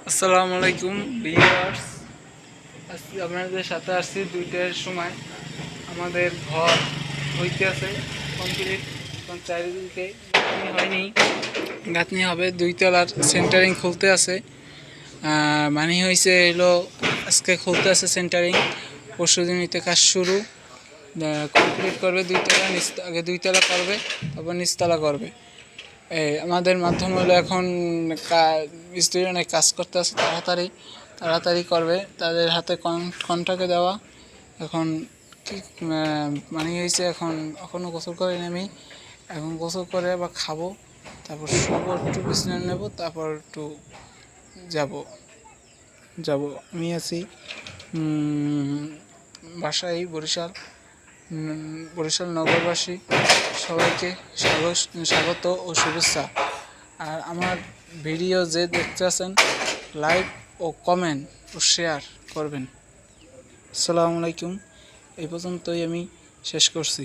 আসসালামু আলাইকুম ভিউয়ার্স, আজকে আপনাদের সাথে আসছি 2টার সময়। আমাদের ঘর হইতে আছে কমপ্লিট, এখন চারিদিকে গাঁথনি হয়নি, গাঁথনি হবে। 2 তলার সেন্টারিং খুলতে আছে, মানে হয়েছে এলো আজকে খুলতে আছে সেন্টারিং, পরশুদিন হইতে কাজ শুরু কমপ্লিট করবে। 2 তলা আগে 2 তলা করবে, তারপর নিচতলা করবে। আমাদের মাধ্যম হলো এখন মিস্ত্রি অনেক কাজ করতে আছে, তাড়াতাড়ি করবে, তাদের হাতে কন্ট্রাক্টে দেওয়া। এখন ঠিক মানে হয়েছে, এখনও গোসল করে নেমি, এখন গোসল করে আবার খাবো, তারপর শুবো, একটু বিশ্রাম নেব, তারপর একটু যাব। আমি আছি বাসায় বরিশাল নগরবাসী সবাইকে স্বাগত ও শুভেচ্ছা। আর আমার ভিডিও যে দেখতে আছেন, লাইক ও কমেন্ট ও শেয়ার করবেন। আসসালামু আলাইকুম। এই পর্যন্তই আমি শেষ করছি।